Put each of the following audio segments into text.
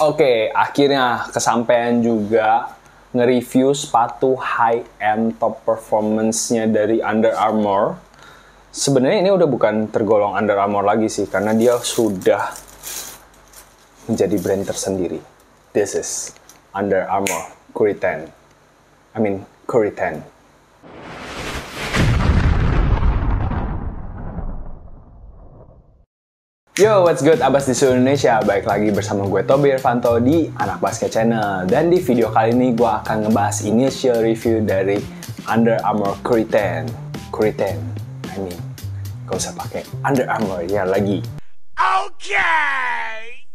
Oke, akhirnya kesampaian juga nge-review sepatu high-end top performance-nya dari Under Armour. Sebenarnya ini udah bukan tergolong Under Armour lagi sih, karena dia sudah menjadi brand tersendiri. This is Under Armour Curry 10. Curry 10. Yo, what's good Abas di seluruh Indonesia? Baik lagi bersama gue Tobi Irvanto di Anak Basket Channel. Dan di video kali ini gue akan ngebahas initial review dari Under Armour Curry 10. Curry 10, gak usah pakai Under Armour ya lagi. Okay.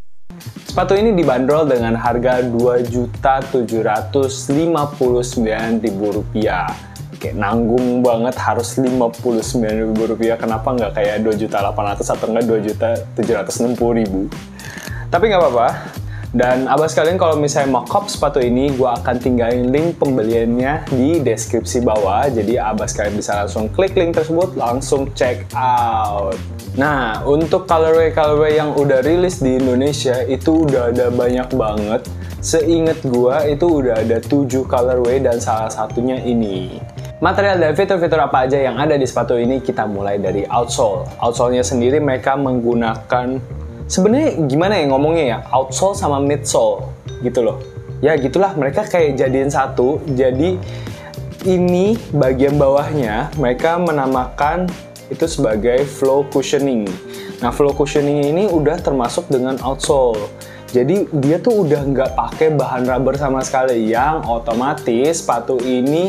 Sepatu ini dibanderol dengan harga Rp2.759.000. Kayak nanggung banget harus Rp59.000. Kenapa nggak kayak Rp2.800.000 atau nggak Rp2.760.000? Tapi nggak apa-apa. Dan abas kalian kalau misalnya mau cop sepatu ini, gue akan tinggalin link pembeliannya di deskripsi bawah. Jadi abas kalian bisa langsung klik link tersebut, langsung check out. Nah, untuk colorway yang udah rilis di Indonesia itu udah ada banyak banget. Seinget gue itu udah ada 7 colorway dan salah satunya ini. Material dan fitur-fitur apa aja yang ada di sepatu ini, kita mulai dari outsole. Outsole-nya sendiri mereka menggunakan, sebenarnya gimana ya ngomongnya ya, outsole sama midsole gitu loh. Ya gitulah, mereka kayak jadiin satu. Jadi ini bagian bawahnya mereka menamakan itu sebagai flow cushioning. Nah, flow cushioning ini udah termasuk dengan outsole. Jadi dia tuh udah nggak pakai bahan rubber sama sekali, yang otomatis sepatu ini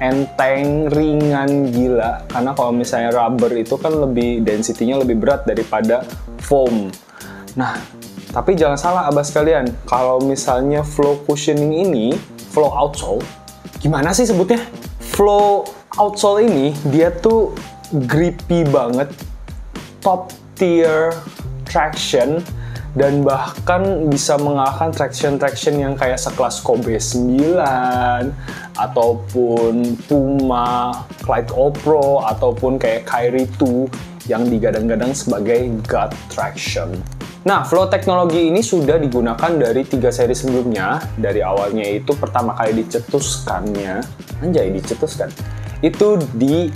enteng, ringan, gila. Karena kalau misalnya rubber itu kan lebih density-nya lebih berat daripada foam. Nah, tapi jangan salah abas kalian, kalau misalnya flow cushioning ini, flow outsole, gimana sih sebutnya? Flow outsole ini, dia tuh grippy banget, top tier traction, dan bahkan bisa mengalahkan traction yang kayak sekelas Kobe 9 ataupun Puma, Clyde Pro ataupun kayak Kyrie 2 yang digadang-gadang sebagai God traction. Nah, flow teknologi ini sudah digunakan dari 3 seri sebelumnya. Dari awalnya itu pertama kali dicetuskannya, itu di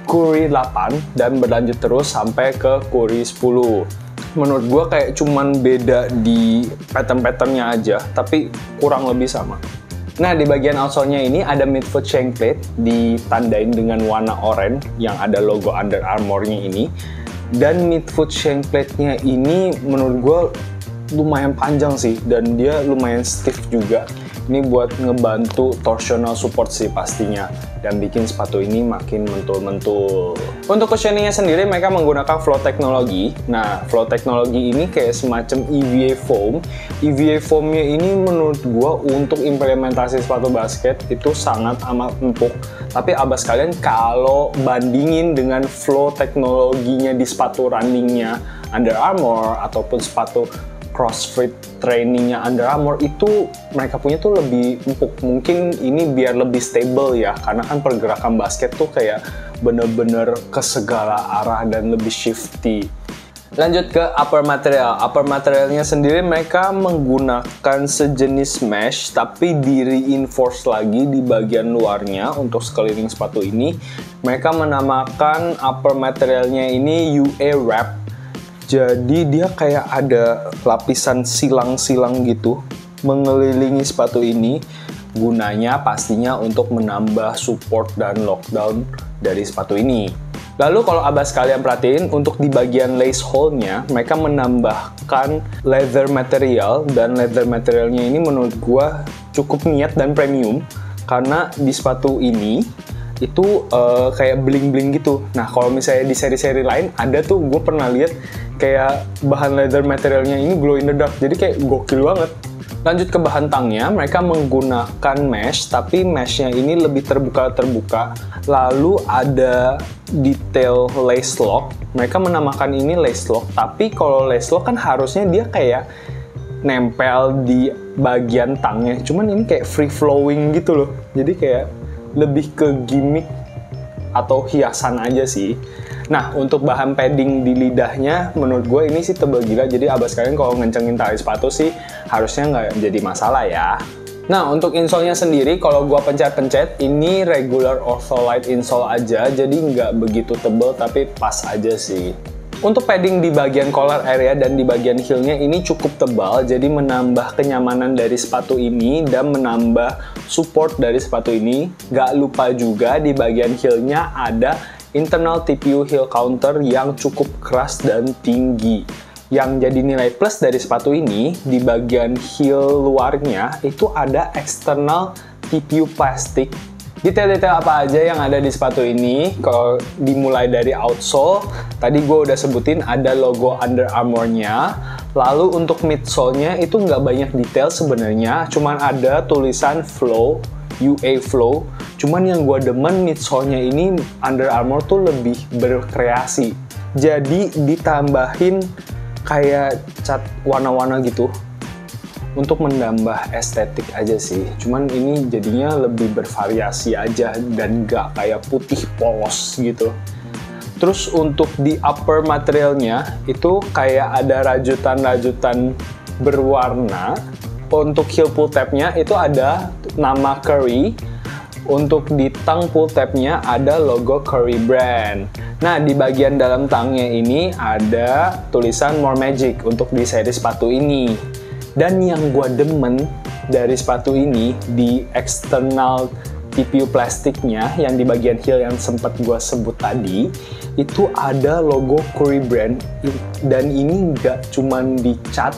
Curry 8 dan berlanjut terus sampai ke Curry 10. Menurut gue kayak cuman beda di pattern-patternnya aja, tapi kurang lebih sama. Nah, di bagian outsole-nya ini ada midfoot shank plate ditandain dengan warna oranye yang ada logo Under Armour-nya ini. Dan midfoot shank plate-nya ini menurut gue lumayan panjang sih, dan dia lumayan stiff juga. Ini buat ngebantu torsional support sih pastinya, dan bikin sepatu ini makin mentul-mentul. Untuk cushioningnya sendiri mereka menggunakan flow teknologi. Nah, flow teknologi ini kayak semacam EVA foam. EVA foamnya ini menurut gua untuk implementasi sepatu basket itu sangat amat empuk. Tapi abas kalian kalau bandingin dengan flow teknologinya di sepatu runningnya Under Armour ataupun sepatu CrossFit trainingnya Under Armour, itu mereka punya tuh lebih empuk. Mungkin ini biar lebih stable ya, karena kan pergerakan basket tuh kayak bener-bener ke segala arah dan lebih shifty. Lanjut ke upper material. Upper materialnya sendiri mereka menggunakan sejenis mesh, tapi di reinforce lagi di bagian luarnya untuk sekeliling sepatu ini. Mereka menamakan upper materialnya ini UA Wrap. Jadi dia kayak ada lapisan silang-silang gitu mengelilingi sepatu ini. Gunanya pastinya untuk menambah support dan lockdown dari sepatu ini. Lalu kalau abas kalian perhatiin, untuk di bagian lace hole-nya mereka menambahkan leather material, dan leather materialnya ini menurut gua cukup niat dan premium, karena di sepatu ini itu kayak bling-bling gitu. Nah, kalau misalnya di seri-seri lain ada tuh, gue pernah lihat kayak bahan leather materialnya ini glow in the dark, jadi kayak gokil banget. Lanjut ke bahan tangnya, mereka menggunakan mesh, tapi meshnya ini lebih terbuka. Lalu ada detail lace lock. Mereka menamakan ini lace lock, tapi kalau lace lock kan harusnya dia kayak nempel di bagian tangnya. Cuman ini kayak free flowing gitu loh. Jadi kayak lebih ke gimmick atau hiasan aja sih. Nah, untuk bahan padding di lidahnya, menurut gue ini sih tebel gila. Jadi abas kalian kalau ngencengin tali sepatu sih harusnya nggak jadi masalah ya. Nah, untuk insole-nya sendiri, kalau gua pencet-pencet, ini regular Ortholite insole aja, jadi nggak begitu tebel, tapi pas aja sih. Untuk padding di bagian collar area dan di bagian heel-nya ini cukup tebal, jadi menambah kenyamanan dari sepatu ini dan menambah support dari sepatu ini. Nggak lupa juga di bagian heel-nya ada internal TPU heel counter yang cukup keras dan tinggi. Yang jadi nilai plus dari sepatu ini, di bagian heel luarnya itu ada external TPU plastik. Detail-detail apa aja yang ada di sepatu ini, kalau dimulai dari outsole, tadi gue udah sebutin ada logo Under Armour-nya. Lalu untuk midsole-nya itu nggak banyak detail sebenarnya, cuman ada tulisan Flow, UA Flow. Cuman yang gue demen midsole-nya ini Under Armour tuh lebih berkreasi. Jadi ditambahin kayak cat warna-warna gitu untuk menambah estetik aja sih. Cuman ini jadinya lebih bervariasi aja dan gak kayak putih polos gitu. Terus untuk di upper materialnya itu kayak ada rajutan-rajutan berwarna. Untuk heel pull tabnya itu ada nama Curry. Untuk di tang pull tabnya ada logo Curry brand. Nah, di bagian dalam tangnya ini ada tulisan More Magic untuk di seri sepatu ini. Dan yang gue demen dari sepatu ini, di external TPU plastiknya yang di bagian heel yang sempat gue sebut tadi, itu ada logo Curry brand. Dan ini nggak cuman dicat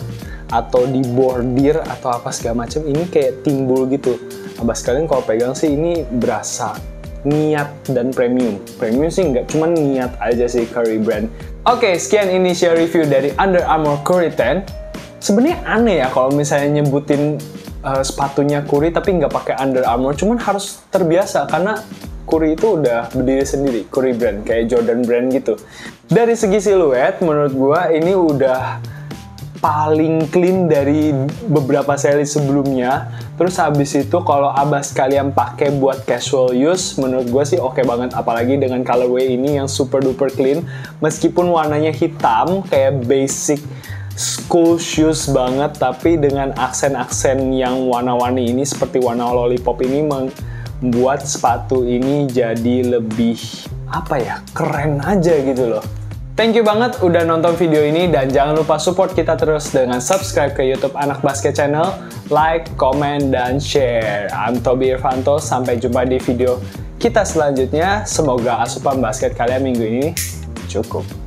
atau dibordir atau apa segala macam, ini kayak timbul gitu. Abas kalian kalau pegang sih ini berasa niat dan premium. Premium sih nggak, cuman niat aja sih Curry brand. Oke, sekian initial review dari Under Armour Curry 10. Sebenarnya aneh ya kalau misalnya nyebutin sepatunya Curry tapi nggak pakai Under Armour. Cuman harus terbiasa karena Curry itu udah berdiri sendiri, Curry brand, kayak Jordan brand gitu. Dari segi siluet, menurut gua ini udah paling clean dari beberapa seri sebelumnya. Terus habis itu kalau abas kalian pakai buat casual use, menurut gue sih oke banget. Apalagi dengan colorway ini yang super duper clean. Meskipun warnanya hitam, kayak basic school shoes banget, tapi dengan aksen-aksen yang warna-warni ini seperti warna lollipop ini membuat sepatu ini jadi lebih apa ya, keren aja gitu loh. Thank you banget udah nonton video ini dan jangan lupa support kita terus dengan subscribe ke YouTube Anak Basket Channel, like, comment, dan share. I'm Tobi Irvanto, sampai jumpa di video kita selanjutnya. Semoga asupan basket kalian minggu ini cukup.